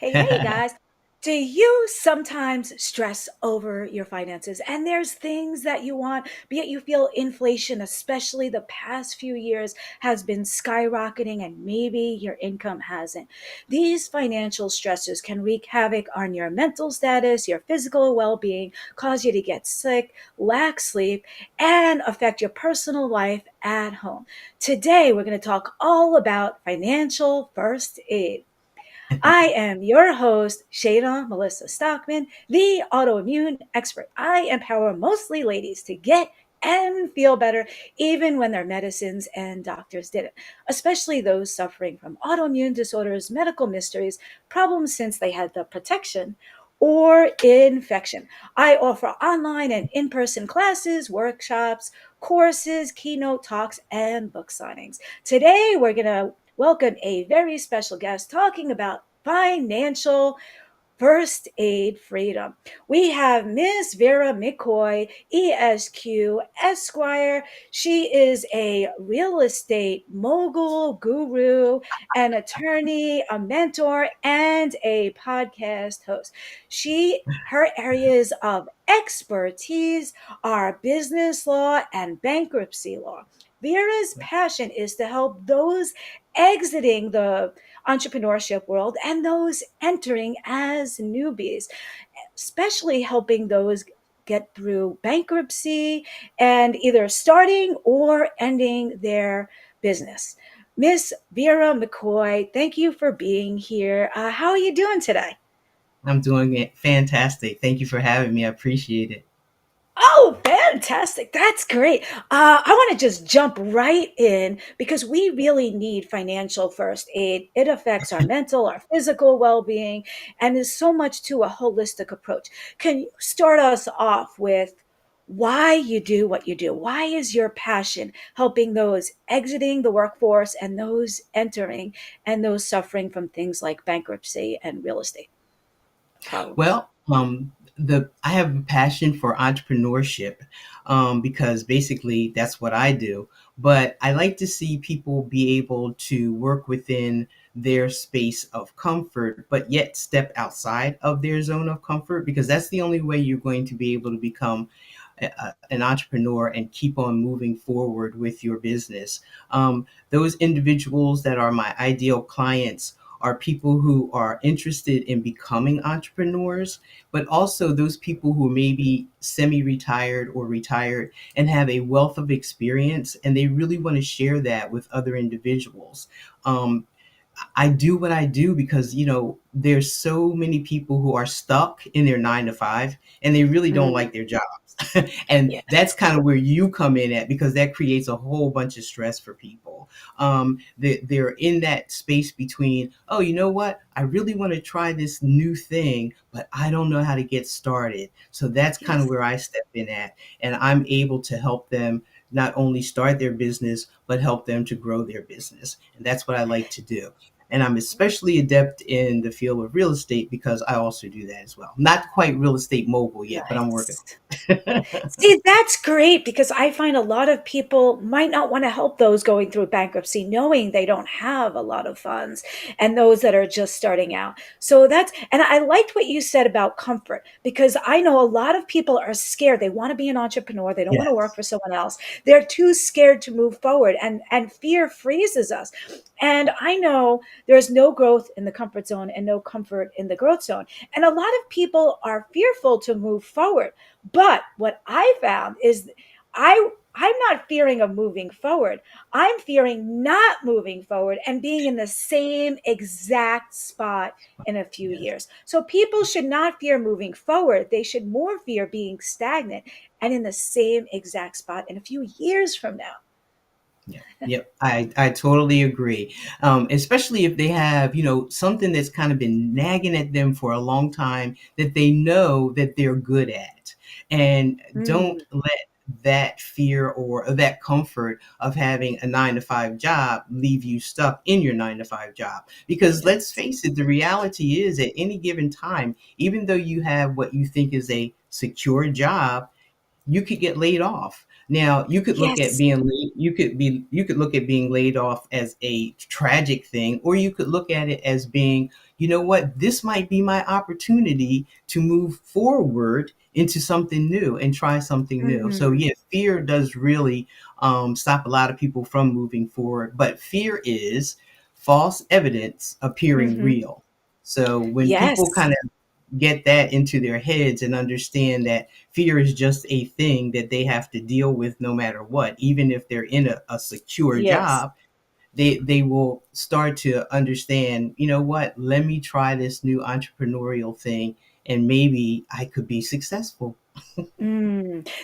Hey guys. Do you sometimes stress over your finances and there's things that you want, but yet you feel inflation, especially the past few years, has been skyrocketing and maybe your income hasn't? These financial stresses can wreak havoc on your mental status, your physical well being, cause you to get sick, lack sleep, and affect your personal life at home. Today, we're going to talk all about financial first aid. I am your host, Shayna Melissa Stockman, the autoimmune expert. I empower mostly ladies to get and feel better, even when their medicines and doctors didn't, especially those suffering from autoimmune disorders, medical mysteries, problems since they had the protection or infection. I offer online and in person classes, workshops, courses, keynote talks, and book signings. Today, we're going to welcome a very special guest talking about financial first aid freedom. We have Miss Vera McCoy, ESQ Esquire. She is a real estate mogul, guru, an attorney, a mentor, and a podcast host. Her areas of expertise are business law and bankruptcy law. Vera's passion is to help those exiting the entrepreneurship world and those entering as newbies, especially helping those get through bankruptcy and either starting or ending their business. Miss Vera McCoy, thank you for being here. How are you doing today? I'm doing it fantastic. Thank you for having me. I appreciate it. Oh, fantastic. That's great. I want to just jump right in because we really need financial first aid. It affects our mental, our physical well being, and is so much to a holistic approach. Can you start us off with why you do what you do? Why is your passion helping those exiting the workforce and those entering and those suffering from things like bankruptcy and real estate problems? The I have a passion for entrepreneurship because basically that's what I do. But I like to see people be able to work within their space of comfort, but yet step outside of their zone of comfort because that's the only way you're going to be able to become an entrepreneur and keep on moving forward with your business. Those individuals that are my ideal clients are people who are interested in becoming entrepreneurs, but also those people who may be semi-retired or retired and have a wealth of experience and they really want to share that with other individuals. Um, I do what I do because, there's so many people who are stuck in their 9 to 5 and they really don't Mm, like their jobs. And yeah. that's kind of where you come in at because that creates a whole bunch of stress for people. They're in that space between, oh, you know what? I really want to try this new thing, but I don't know how to get started. So that's kind of Yes. where I step in at. And I'm able to help them not only start their business, but help them to grow their business. And that's what I like to do. And I'm especially adept in the field of real estate because I also do that as well. Not quite real estate mogul yet, but I'm working Nice. on it. See, that's great because I find a lot of people might not want to help those going through bankruptcy, knowing they don't have a lot of funds and those that are just starting out. So and I liked what you said about comfort because I know a lot of people are scared. They want to be an entrepreneur, they don't want to work Yes. for someone else. They're too scared to move forward, and fear freezes us. And I know there's no growth in the comfort zone and no comfort in the growth zone. And a lot of people are fearful to move forward. But what I found is I'm not fearing of moving forward. I'm fearing not moving forward and being in the same exact spot in a few Yes. years. So people should not fear moving forward. They should more fear being stagnant and in the same exact spot in a few years from now. Yeah. Yep. I totally agree. Especially if they have, something that's kind of been nagging at them for a long time that they know that they're good at. And Mm, don't let that fear or that comfort of having a 9 to 5 job leave you stuck in your 9 to 5 job. Because let's yes. face it, the reality is at any given time, even though you have what you think is a secure job, you could get laid off. Now, you could look at Yes. being laid, you could look at being laid off as a tragic thing, or you could look at it as being, you know what, this might be my opportunity to move forward into something new and try something new. So Mm, yeah, fear does really stop a lot of people from moving forward. But fear is false evidence appearing mhm. real. So when people Yes. kind of get that into their heads and understand that fear is just a thing that they have to deal with no matter what, even if they're in a secure Yes. job, they will start to understand, you know what, let me try this new entrepreneurial thing and maybe I could be successful.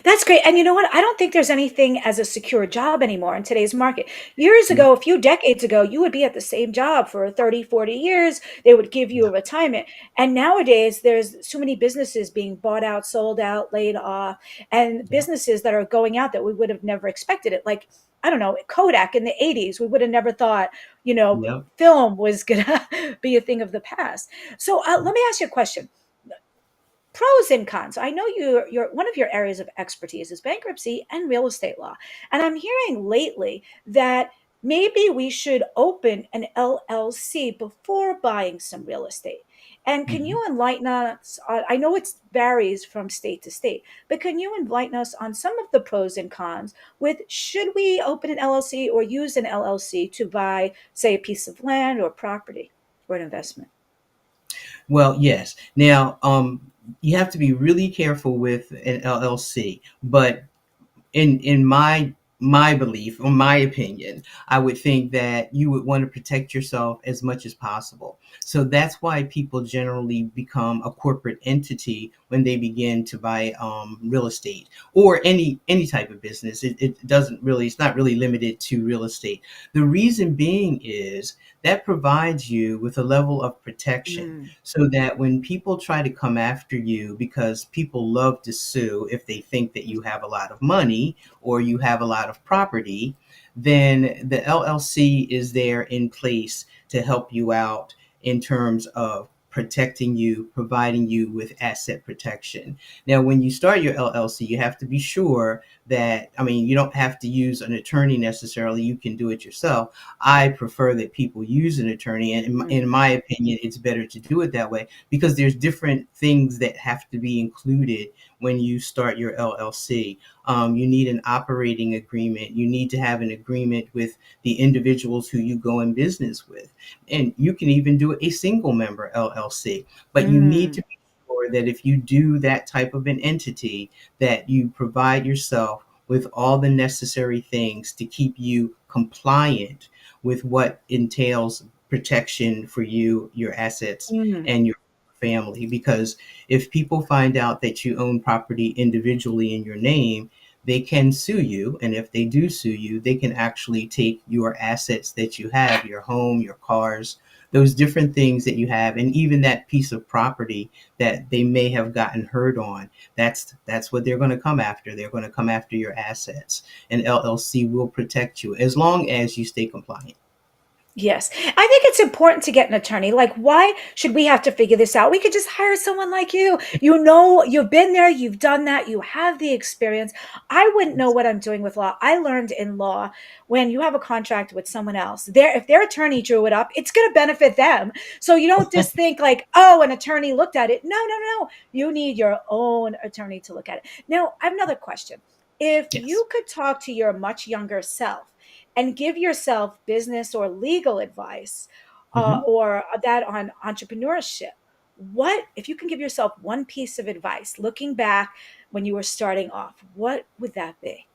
That's great. And you know what? I don't think there's anything as a secure job anymore in today's market. Years Yeah, ago, a few decades ago, you would be at the same job for 30, 40 years. They would give you yeah, a retirement. And nowadays, there's so many businesses being bought out, sold out, laid off, and yeah, businesses that are going out that we would have never expected it. Like, I don't know, Kodak in the 80s, we would have never thought, yeah. film was going to be a thing of the past. So let me ask you a question. Pros and cons. I know your one of your areas of expertise is bankruptcy and real estate law. And I'm hearing lately that maybe we should open an LLC before buying some real estate. And can Mhm. you enlighten us on, I know it varies from state to state, but can you enlighten us on some of the pros and cons with should we open an LLC or use an LLC to buy, say, a piece of land or property or an investment? Well, yes. Now, you have to be really careful with an LLC, but in my belief or my opinion, I would think that you would want to protect yourself as much as possible. So that's why people generally become a corporate entity when they begin to buy real estate or any type of business. It doesn't really, it's not really limited to real estate. The reason being is that provides you with a level of protection Mm, so that when people try to come after you, because people love to sue if they think that you have a lot of money or you have a lot of property, then the LLC is there in place to help you out in terms of protecting you, providing you with asset protection. Now, when you start your LLC, you have to be sure that, I mean, you don't have to use an attorney necessarily, you can do it yourself. I prefer that people use an attorney, and in mm, my opinion, it's better to do it that way because there's different things that have to be included when you start your LLC. You need an operating agreement. You need to have an agreement with the individuals who you go in business with, and you can even do a single member LLC. But you need mm. to be sure that if you do that type of an entity, that you provide yourself with all the necessary things to keep you compliant with what entails protection for you, your assets, Mm, and your family. Because if people find out that you own property individually in your name, they can sue you. And if they do sue you, they can actually take your assets that you have, your home, your cars, those different things that you have, and even that piece of property that they may have gotten hurt on. That's what they're going to come after. They're going to come after your assets. An LLC will protect you as long as you stay compliant. yes. I think it's important to get an attorney. Like, why should we have to figure this out? We could just hire someone like you. You know, you've been there, you've done that, you have the experience. I wouldn't know what I'm doing with law. I learned in law when you have a contract with someone else, if their attorney drew it up, it's going to benefit them. So you don't just think like, oh, an attorney looked at it. No, no, no. You need your own attorney to look at it. Now, I have another question. If Yes. you could talk to your much younger self, and give yourself business or legal advice Mhm. or that on entrepreneurship, what if you can give yourself one piece of advice looking back when you were starting off, what would that be?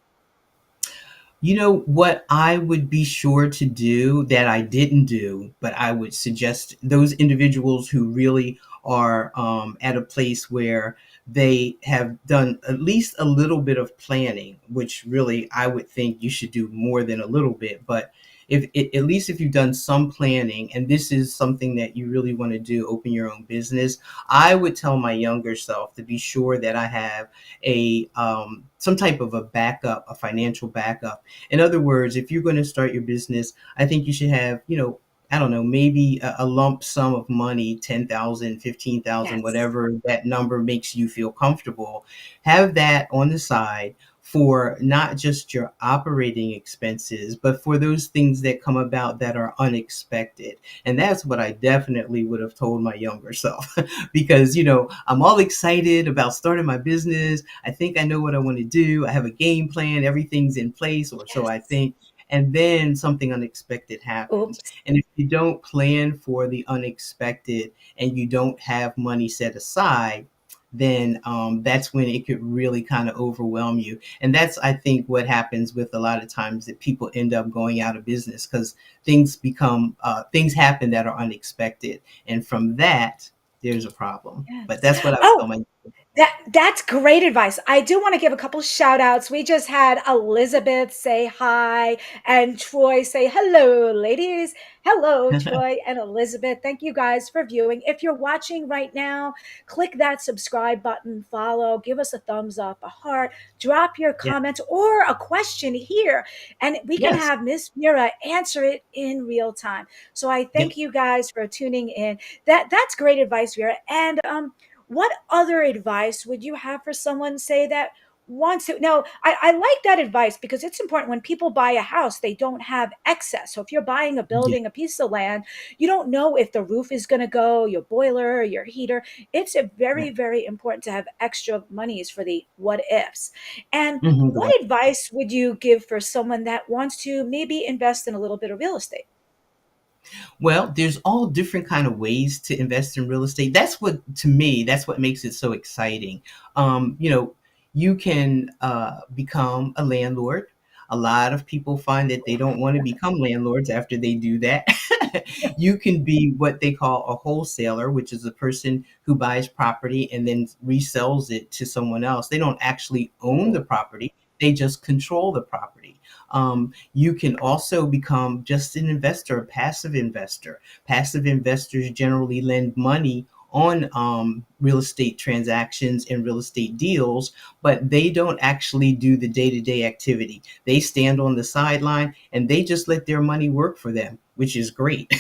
You know what I would be sure to do that I didn't do, but I would suggest those individuals who really are at a place where they have done at least a little bit of planning, which really I would think you should do more than a little bit. But if at least if you've done some planning, and this is something that you really want to do, open your own business, I would tell my younger self to be sure that I have a some type of a backup, a financial backup. In other words, if you're going to start your business, I think you should have, I don't know, maybe a lump sum of money, 10,000, 15,000, Yes. whatever that number makes you feel comfortable. Have that on the side for not just your operating expenses, but for those things that come about that are unexpected. And that's what I definitely would have told my younger self because, I'm all excited about starting my business. I think I know what I want to do. I have a game plan, everything's in place, or so I Yes. think. And then something unexpected happens. Oops. And if you don't plan for the unexpected and you don't have money set aside, then that's when it could really kind of overwhelm you. And that's, I think, what happens with a lot of times that people end up going out of business because things happen that are unexpected. And from that, there's a problem. But Yes. that's what I would tell Oh, my. that's great advice. I do want to give a couple shout outs. We just had Elizabeth say hi and Troy say hello, ladies. Hello, Troy and Elizabeth. Thank you guys for viewing. If you're watching right now, click that subscribe button, follow, give us a thumbs up, a heart, drop your Yeah. comments or a question here, and we can Yes. have Miss Vera answer it in real time. So I Yep. thank you guys for tuning in. That's great advice, Vera. And what other advice would you have for someone, say, that wants to? No, I like that advice because it's important. When people buy a house, they don't have excess. So if you're buying a Yeah. building, a piece of land, you don't know if the roof is going to go, your boiler, your heater. It's a very, Right. very important to have extra monies for the what ifs. And Mhm. what advice would you give for someone that wants to maybe invest in a little bit of real estate? Well, there's all different kind of ways to invest in real estate. That's what, to me, that's what makes it so exciting. You know, you can become a landlord. A lot of people find that they don't want to become landlords after they do that. You can be what they call a wholesaler, which is a person who buys property and then resells it to someone else. They don't actually own the Oh, property, they just control the property. You can also become just an investor, a passive investor. Passive investors generally lend money on real estate transactions and real estate deals, but they don't actually do the day to day activity. They stand on the sideline and they just let their money work for them, which is great.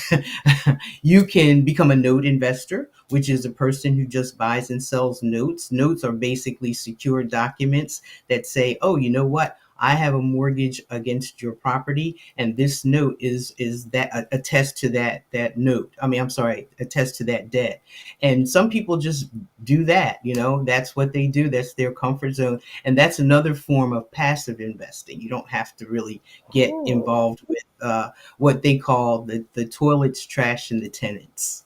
You can become a note investor, which is a person who just buys and sells notes. Notes are basically secure documents that say, oh, you know what? I have a mortgage against your property, and this note is that attest to that note. I mean, I'm sorry, attest to that debt. And some people just do that. That's what they do. That's their comfort zone, and that's another form of passive investing. You don't have to really get oh, involved with what they call the toilets, trash, and the tenants.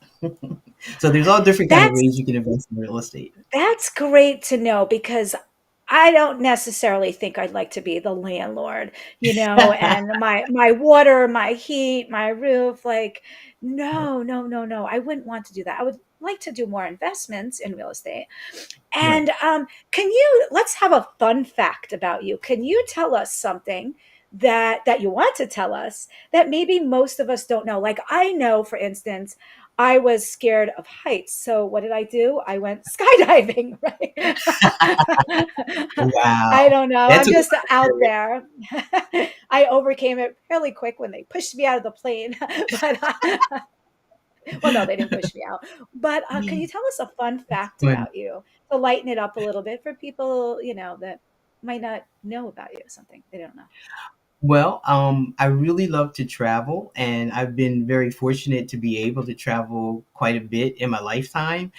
So there's all different kind of that's ways you can invest in real estate. That's great to know because I don't necessarily think I'd like to be the landlord, and my water, my heat, my roof, like, no, no, no, no. I wouldn't want to do that. I would like to do more investments in real estate. Right. And let's have a fun fact about you. Can you tell us something that you want to tell us that maybe most of us don't know? Like, I know, for instance, I was scared of heights. So what did I do? I went skydiving, right? I Wow. don't know. That's I'm a just lot of out courage. there. I overcame it fairly quick when they pushed me out of the plane. But well, no, they didn't push me out. But can you tell us a fun fact Fun. about you to lighten it up a little bit for people, that might not know about you, something they don't know? Well, I really love to travel, and I've been very fortunate to be able to travel quite a bit in my lifetime.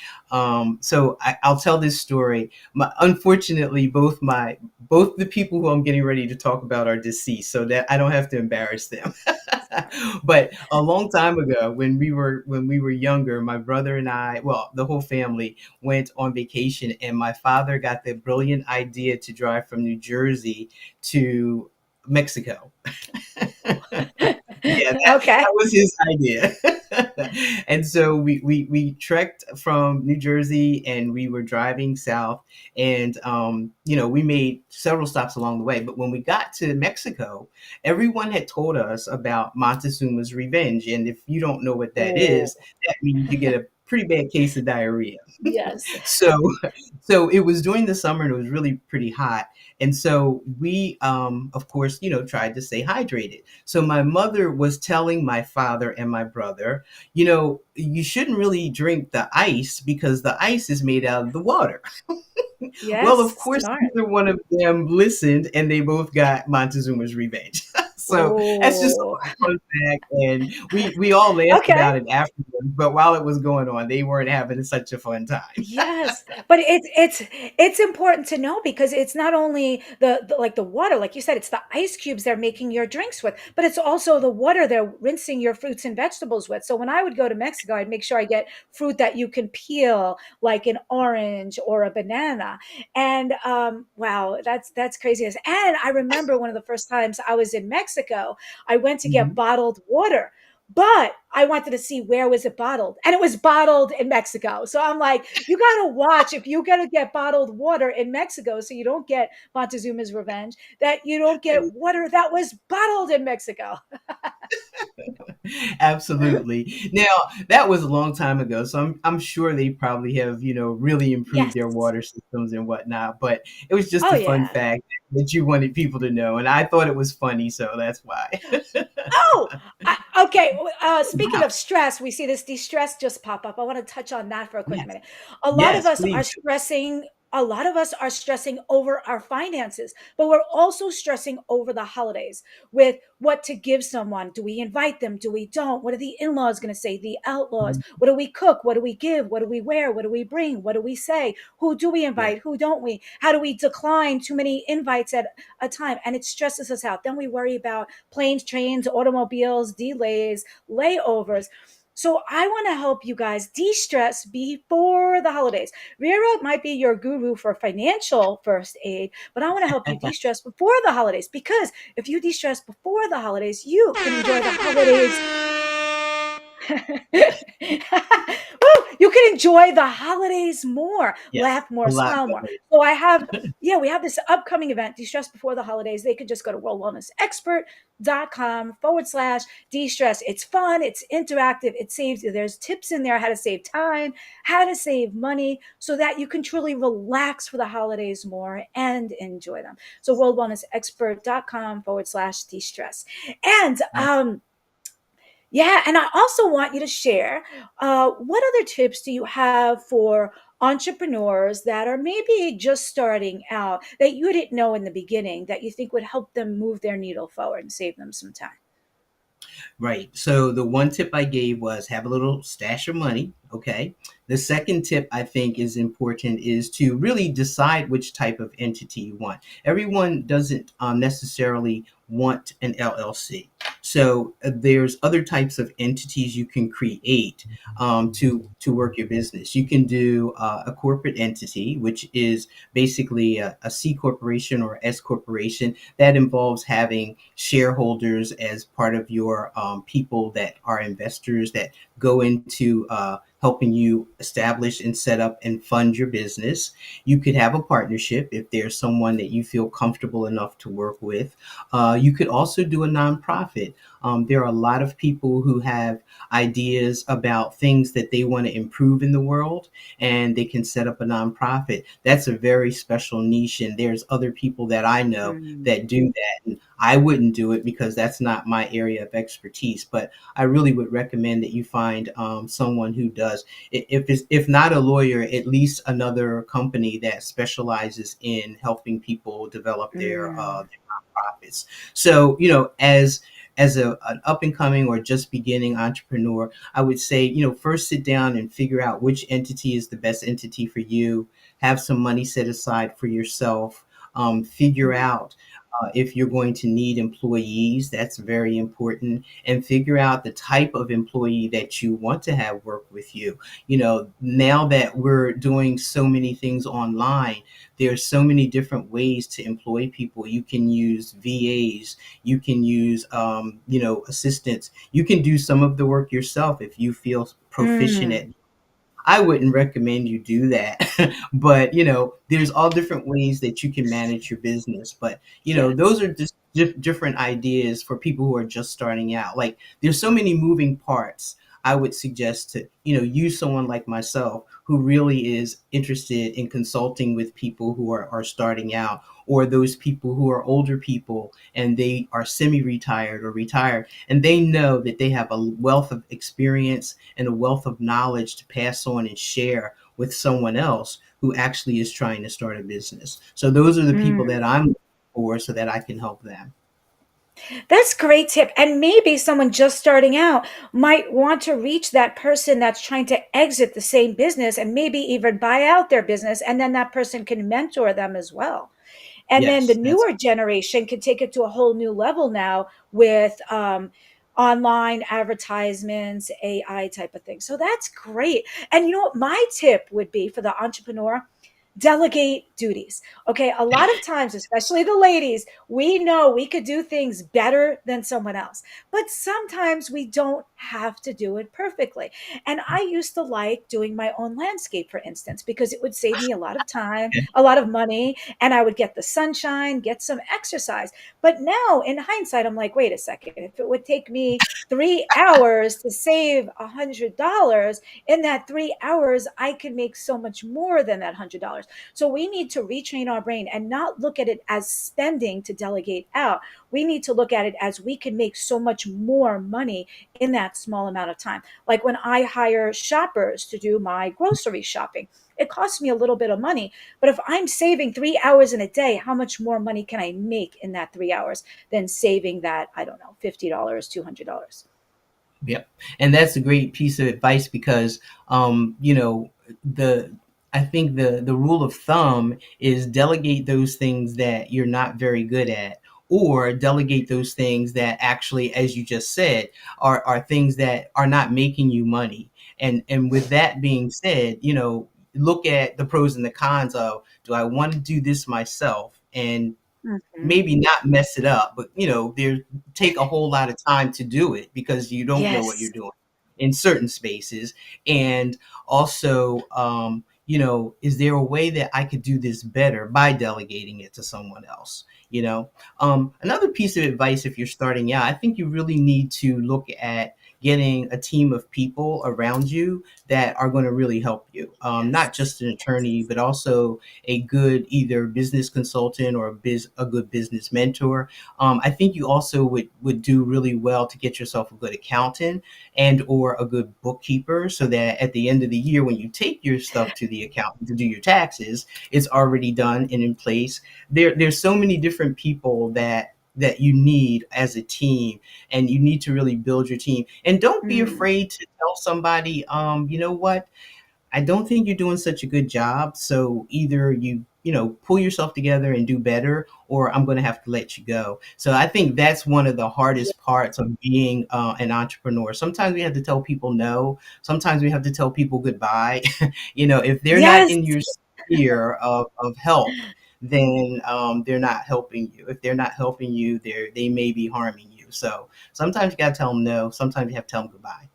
So I'll tell this story. Unfortunately, both the people who I'm getting ready to talk about are deceased, so that I don't have to embarrass them. But a long time ago, when we were younger, my brother and I, well, the whole family went on vacation, and my father got the brilliant idea to drive from New Jersey to Mexico. Yeah, Okay. that was his idea. And so we trekked from New Jersey and we were driving south, and we made several stops along the way. But when we got to Mexico, everyone had told us about Montezuma's Revenge, and if you don't know what that Oh, is, that means you get a pretty bad case of diarrhea. Yes. So so it was during the summer and it was really pretty hot. And so we of course, tried to stay hydrated. So my mother was telling my father and my brother, you shouldn't really drink the ice because the ice is made out of the water. Well, of Yes, course, smart. neither one of them listened, and they both got Montezuma's revenge. So that's just Oh, a little fun fact, and we all laughed okay. about it afterwards. But while it was going on, they weren't having such a fun time. Yes, but it's important to know because it's not only the like the water, like you said, it's the ice cubes they're making your drinks with, but it's also the water they're rinsing your fruits and vegetables with. So when I would go to Mexico, I'd make sure I get fruit that you can peel, like an orange or a banana. And wow, that's crazy. And I remember one of the first times I was in Mexico, I went to get Mhm. bottled water, but I wanted to see where was it bottled, and it was bottled in Mexico. So I'm like, you got to watch if you're going to get bottled water in Mexico, so you don't get Montezuma's revenge, that you don't get water that was bottled in Mexico. Absolutely. Now, that was a long time ago, so I'm sure they probably have, really improved Yes. their water systems and whatnot. But it was just Oh a fun yeah. fact that you wanted people to know, and I thought it was funny, so that's why. Oh, okay. Speaking Wow. of stress, we see this de-stress just pop up. I want to touch on that for a quick Yes. minute. A lot of Yes, us are please. stressing. A lot of us are stressing over our finances, but we're also stressing over the holidays with what to give someone. Do we invite them? Do we don't? What are the in-laws going to say? The outlaws? Mhm. What do we cook? What do we give? What do we wear? What do we bring? What do we say? Who do we Yeah. invite? Who don't we? How do we decline too many invites at a time? And it stresses us out. Then we worry about planes, trains, automobiles, delays, layovers. So I want to help you guys de-stress before the holidays. Vera might be your guru for financial first aid, but I want to help you de-stress before the holidays, because if you de-stress before the holidays, you can enjoy the holidays. Woo! You can enjoy the holidays more, Yes, laugh more, a lot smile more. better. So I have, yeah, we have this upcoming event, De-Stress Before the Holidays. They could just go to worldwellnessexpert.com/de-stress. It's fun, it's interactive, it saves you. There's tips in there how to save time, how to save money, so that you can truly relax for the holidays more and enjoy them. So worldwellnessexpert.com/de-stress. And yeah, and I also want you to share, what other tips do you have for entrepreneurs that are maybe just starting out that you didn't know in the beginning that you think would help them move their needle forward and save them some time? Right. So the one tip I gave was have a little stash of money. Okay. The second tip I think is important is to really decide which type of entity you want. Everyone doesn't necessarily want an LLC. So there's other types of entities you can create to work your business. You can do a corporate entity, which is basically a C corporation or S corporation that involves having shareholders as part of your people that are investors that go into helping you establish and set up and fund your business. You could have a partnership if there's someone that you feel comfortable enough to work with. You could also do a nonprofit. There are a lot of people who have ideas about things that they want to improve in the world, and they can set up a nonprofit. That's a very special niche, and there's other people that I know Mm, that do that. And I wouldn't do it because that's not my area of expertise, but I really would recommend that you find someone who does. If not a lawyer, at least another company that specializes in helping people develop mm, their nonprofits. So an up and coming or just beginning entrepreneur, I would say, first sit down and figure out which entity is the best entity for you. Have some money set aside for yourself. Figure mm, out if you're going to need employees, that's very important, and figure out the type of employee that you want to have work with you. Now that we're doing so many things online, there's so many different ways to employ people. You can use VAs, you can use, assistants. You can do some of the work yourself if you feel proficient at. mm. I wouldn't recommend you do that, but there's all different ways that you can manage your business. But Yes. those are just different ideas for people who are just starting out. Like there's so many moving parts. I would suggest to, use someone like myself who really is interested in consulting with people who are starting out, or those people who are older people and they are semi-retired or retired, and they know that they have a wealth of experience and a wealth of knowledge to pass on and share with someone else who actually is trying to start a business. So those are the people Mm. that I'm looking for so that I can help them. That's great tip. And maybe someone just starting out might want to reach that person that's trying to exit the same business and maybe even buy out their business. And then that person can mentor them as well. And then the Yes, that's newer generation can take it to a whole new level now with online advertisements, AI type of thing. So that's great. And you know what? My tip would be for the entrepreneur: delegate duties. Okay, a lot of times, especially the ladies, we know we could do things better than someone else, but sometimes we don't have to do it perfectly. And I used to like doing my own landscape, for instance, because it would save me a lot of time, a lot of money, and I would get the sunshine, get some exercise. But now in hindsight, I'm like, wait a second, if it would take me 3 hours to save $100, in that 3 hours, I could make so much more than that $100. So we need to retrain our brain and not look at it as spending to delegate out. We need to look at it as we can make so much more money in that small amount of time. Like when I hire shoppers to do my grocery shopping, it costs me a little bit of money. But if I'm saving 3 hours in a day, how much more money can I make in that 3 hours than saving that, I don't know, $50, $200? Yep. And that's a great piece of advice because, the I think the rule of thumb is delegate those things that you're not very good at, or delegate those things that actually, as you just said, are things that are not making you money. And with that being said, look at the pros and the cons of, do I want to do this myself? And Mhm. maybe not mess it up, but there, take a whole lot of time to do it because you don't know what you're Yes. doing in certain spaces. And also, is there a way that I could do this better by delegating it to someone else? Another piece of advice, if you're starting out, I think you really need to look at getting a team of people around you that are going to really help you. Yes. Not just an attorney, but also a good either business consultant or a good business mentor. I think you also would do really well to get yourself a good accountant and or a good bookkeeper, so that at the end of the year, when you take your stuff to the accountant to do your taxes, it's already done and in place. There's so many different people that you need as a team, and you need to really build your team. And don't be Mm. afraid to tell somebody, you know what, I don't think you're doing such a good job. So either pull yourself together and do better, or I'm going to have to let you go. So I think that's one of the Ye- hardest parts of being an entrepreneur. Sometimes we have to tell people no. Sometimes we have to tell people goodbye. If they're not Yes. in your sphere of help, then they're not helping you. If they're not helping you, they may be harming you. So sometimes you got to tell them no. Sometimes you have to tell them goodbye.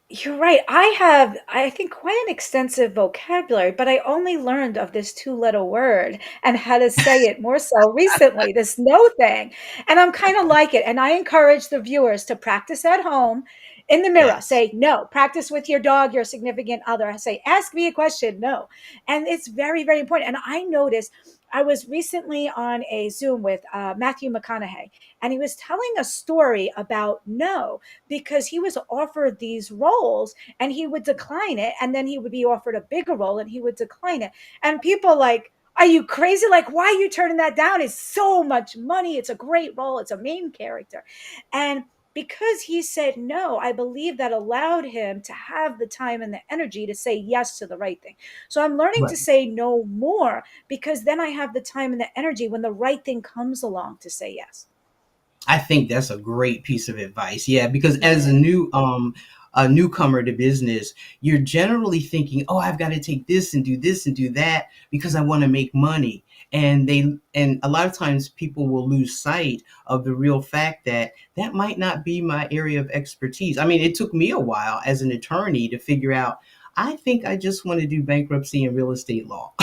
You're right. I have, I think, quite an extensive vocabulary, but I only learned of this two-letter word and how to say it more so recently, this no thing. And I'm kind of like it. And I encourage the viewers to practice at home in the mirror. Yes. Say no. Practice with your dog, your significant other. I say, ask me a question. No. And it's very, very important. And I noticed I was recently on a Zoom with Matthew McConaughey, and he was telling a story about no, because he was offered these roles and he would decline it, and then he would be offered a bigger role and he would decline it. And people like, are you crazy? Like, why are you turning that down? It's so much money. It's a great role. It's a main character. And because he said no, I believe that allowed him to have the time and the energy to say yes to the right thing. So I'm learning to Right. say no more, because then I have the time and the energy when the right thing comes along to say yes. I think that's a great piece of advice. Yeah, because as Yeah. a newcomer to business, you're generally thinking, "Oh, I've got to take this and do that because I want to make money." And a lot of times people will lose sight of the real fact that that might not be my area of expertise. I mean, it took me a while as an attorney to figure out, I think I just want to do bankruptcy and real estate law.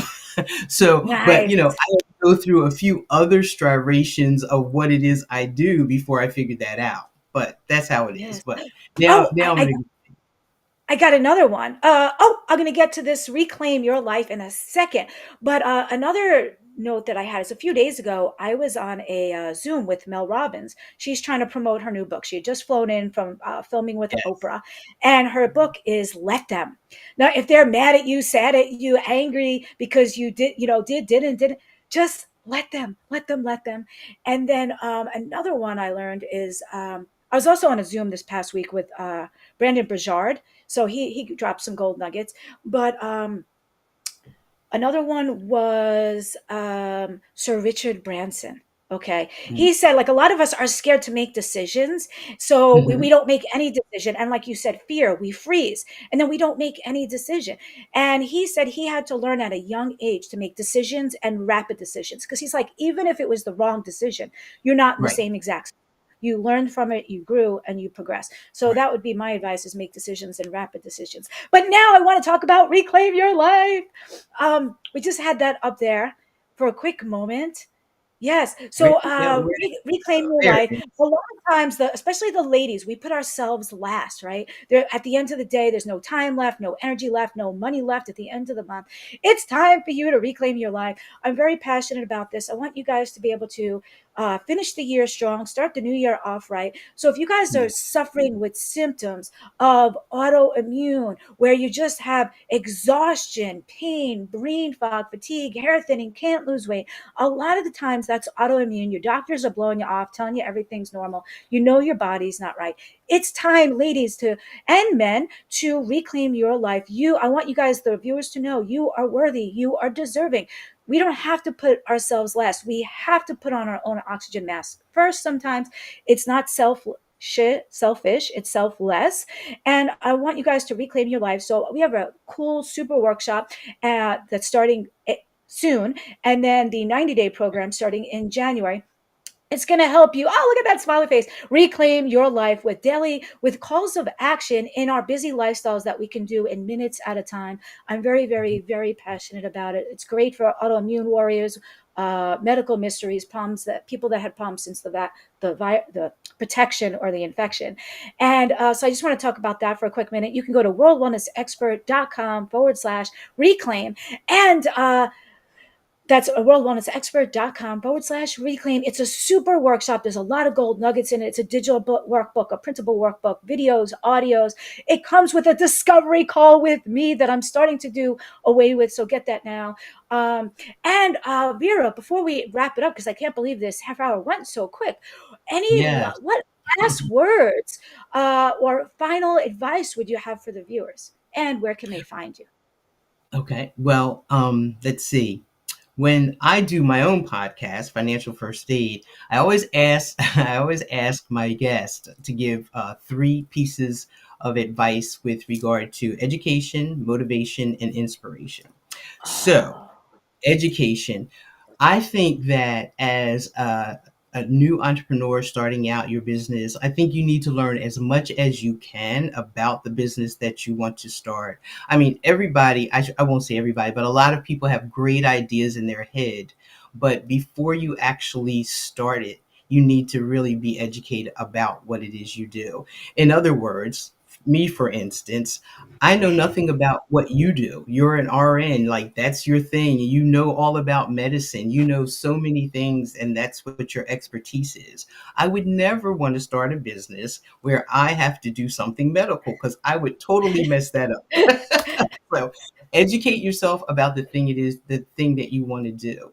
So, but Right. I had to go through a few other striations of what it is I do before I figured that out. But that's how it is. Yes. But Oh, now I'm gonna. I got another one. I'm going to get to this reclaim your life in a second. But another note that I had is a few days ago, I was on a Zoom with Mel Robbins. She's trying to promote her new book. She had just flown in from filming with Yes. Oprah, and her book is Let Them. Now, if they're mad at you, sad at you, angry because you did, didn't, just let them. And then another one I learned is I was also on a Zoom this past week with Brandon Burchard, so he dropped some gold nuggets. But another one was Sir Richard Branson. Okay. He said, like, a lot of us are scared to make decisions. So we Mm-hmm. don't make any decision. And like you said, fear, we freeze and then we don't make any decision. And he said he had to learn at a young age to make decisions and rapid decisions. Because he's like, even if it was the wrong decision, you're not in the Right. same exact. You learned from it, you grew, and you progress. So Right. that would be my advice: is make decisions and rapid decisions. But now I want to talk about reclaim your life. We just had that up there for a quick moment. Yes. So Ready? Yeah, we're reclaim your there. life. A lot of times, especially the ladies, we put ourselves last, right? There at the end of the day, there's no time left, no energy left, no money left at the end of the month. It's time for you to reclaim your life. I'm very passionate about this. I want you guys to be able to finish the year strong, start the new year off right. So if you guys are Yeah. suffering with symptoms of autoimmune, where you just have exhaustion, pain, brain fog, fatigue, hair thinning, can't lose weight, a lot of the times that's autoimmune. Your doctors are blowing you off, telling you everything's normal. You know your body's not right. It's time, ladies, to and men, to reclaim your life. I want you guys, the viewers, to know you are worthy, you are deserving. We don't have to put ourselves last. We have to put on our own oxygen mask first. Sometimes it's not selfish, it's selfless. And I want you guys to reclaim your life. So we have a cool super workshop that's starting soon, and then the 90-day program starting in January. It's going to help you. Oh, look at that smiley face. Reclaim your life with calls of action in our busy lifestyles that we can do in minutes at a time. I'm very, very, very passionate about it. It's great for autoimmune warriors, medical mysteries, problems that people that had problems since the protection or the infection. And so I just want to talk about that for a quick minute. You can go to worldwellnessexpert.com/reclaim. And that's worldwellnessexpert.com/reclaim. It's a super workshop. There's a lot of gold nuggets in it. It's a digital workbook, a printable workbook, videos, audios. It comes with a discovery call with me that I'm starting to do away with. So get that now. And Vera, before we wrap it up, because I can't believe this half hour went so quick, Yes. what last words or final advice would you have for the viewers? And where can they find you? Okay. Well, let's see. When I do my own podcast, Financial First Aid, I always ask I always ask my guest to give three pieces of advice with regard to education, motivation, and inspiration. So, Oh. education. I think that as a new entrepreneur starting out your business, I think you need to learn as much as you can about the business that you want to start. I mean, everybody, I won't say everybody, but a lot of people have great ideas in their head. But before you actually start it, you need to really be educated about what it is you do. In other words, me, for instance, I know nothing about what you do. You're an RN, like that's your thing. You know all about medicine. You know so many things, and that's what your expertise is. I would never want to start a business where I have to do something medical because I would totally mess that up. So educate yourself about the thing that you want to do.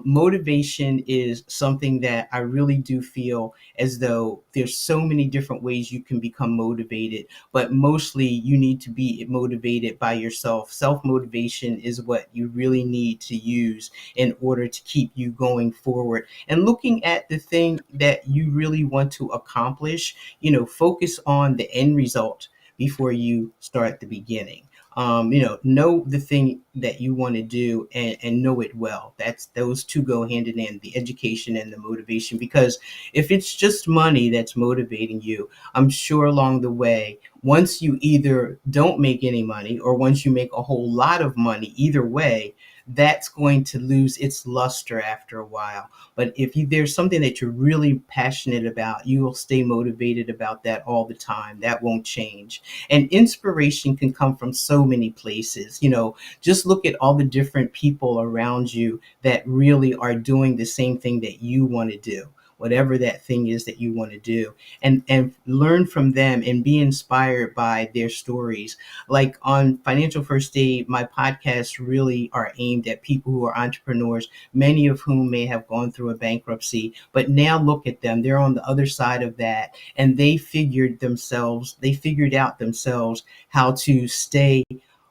Motivation is something that I really do feel as though there's so many different ways you can become motivated, but mostly you need to be motivated by yourself. Self motivation is what you really need to use in order to keep you going forward and looking at the thing that you really want to accomplish. Focus on the end result before you start the beginning. Know the thing that you want to do, and know it well. That's those two go hand in hand, the education and the motivation. Because if it's just money that's motivating you, I'm sure along the way, once you either don't make any money or once you make a whole lot of money, either way, that's going to lose its luster after a while. But if there's something that you're really passionate about, you will stay motivated about that all the time. That won't change. And inspiration can come from so many places. Just look at all the different people around you that really are doing the same thing that you want to do, whatever that thing is that you want to do, and learn from them and be inspired by their stories. Like on Financial First Aid, my podcasts really are aimed at people who are entrepreneurs, many of whom may have gone through a bankruptcy, but now look at them. They're on the other side of that, and they figured out themselves how to stay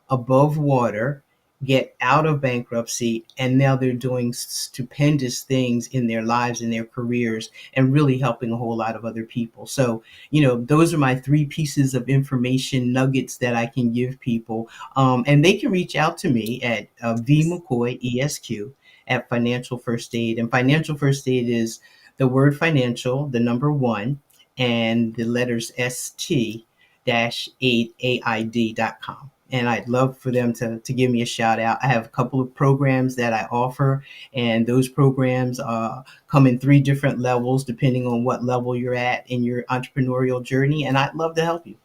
above water, get out of bankruptcy, and now they're doing stupendous things in their lives and their careers and really helping a whole lot of other people. So, those are my three pieces of information nuggets that I can give people. And they can reach out to me at V McCoy, ESQ, at Financial First Aid. And Financial First Aid is the word financial, the number one, and the letters ST dash 8AID.com. And I'd love for them to give me a shout out. I have a couple of programs that I offer, and those programs come in three different levels depending on what level you're at in your entrepreneurial journey. And I'd love to help you.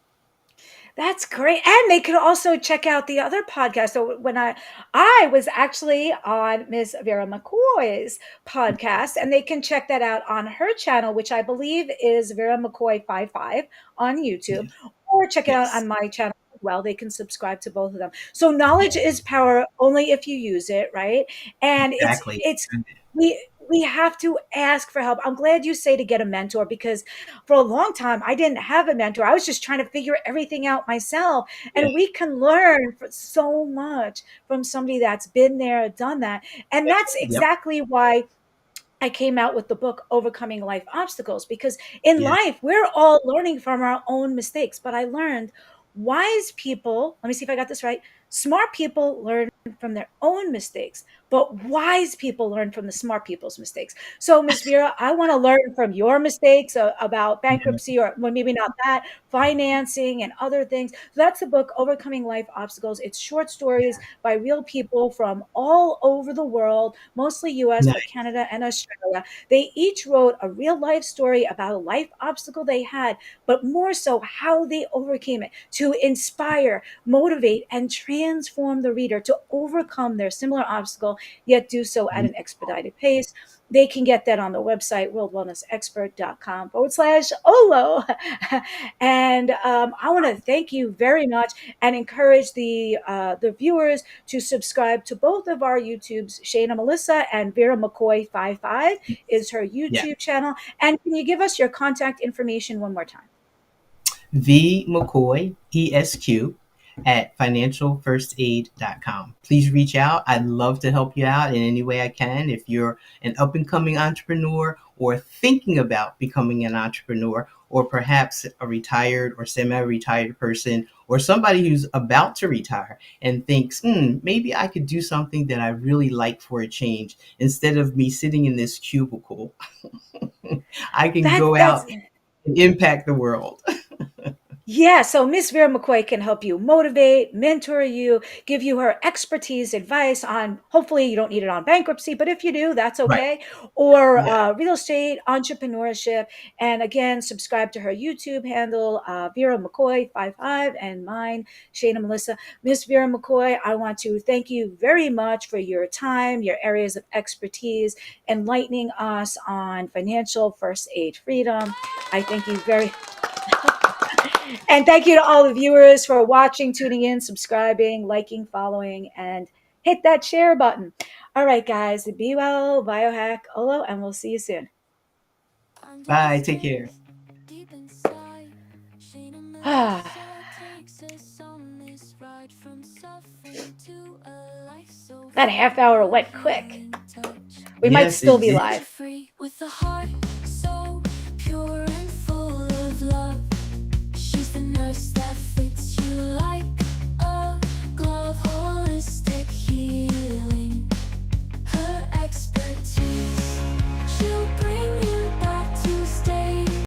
That's great. And they could also check out the other podcast. So when I was actually on Miss Vera McCoy's podcast, and they can check that out on her channel, which I believe is Vera McCoy 55 on YouTube, Yes. or check it out Yes. on my channel as well. They can subscribe to both of them. So knowledge is power only if you use it, right? And Exactly. we have to ask for help. I'm glad you say to get a mentor, because for a long time I didn't have a mentor. I was just trying to figure everything out myself. Yeah. And we can learn so much from somebody that's been there, done that. And that's Yep. exactly why I came out with the book Overcoming Life Obstacles, because in Yes. life we're all learning from our own mistakes. But I learned wise people, let me see if I got this right. Smart people learn from their own mistakes, but wise people learn from the smart people's mistakes. So, Miss Vera, I want to learn from your mistakes about Yeah. bankruptcy, or well, maybe not that, financing and other things. So that's the book Overcoming Life Obstacles. It's short stories by real people from all over the world, mostly US, but Nice. Canada and Australia. They each wrote a real life story about a life obstacle they had, but more so how they overcame it, to inspire, motivate, and transform the reader to overcome their similar obstacle, yet do so at an expedited pace. They can get that on the website, worldwellnessexpert.com/Olo. And I want to thank you very much and encourage the viewers to subscribe to both of our YouTubes. Shayna Melissa and Vera McCoy 55 is her Yeah. YouTube channel. And can you give us your contact information one more time? V McCoy, ESQ, at financialfirstaid.com. Please reach out. I'd love to help you out in any way I can. If you're an up and coming entrepreneur or thinking about becoming an entrepreneur, or perhaps a retired or semi retired person, or somebody who's about to retire and thinks, maybe I could do something that I really like for a change instead of me sitting in this cubicle. I can That go that's out and impact the world. Yeah, so Miss Vera McCoy can help you motivate, mentor you, give you her expertise, advice on, hopefully you don't need it on bankruptcy, but if you do, that's Right. okay, or Yeah. real estate, entrepreneurship. And again, subscribe to her YouTube handle, Vera McCoy 55, and mine, Shayna Melissa. Miss Vera McCoy, I want to thank you very much for your time, your areas of expertise, enlightening us on financial first aid freedom. I thank you very and thank you to all the viewers for watching, tuning in, subscribing, liking, following, and hit that share button. All right, guys, be well, biohack, Olo, and we'll see you soon. Under the Bye. Take care. stairs, deep inside, Shayna Ah, Melissa takes us on this ride from suffering to a life so that full half hour of went quick. healing touch. We might Yes, still it be did. Set live. free with a heart so pure and full of love. She's the nurse that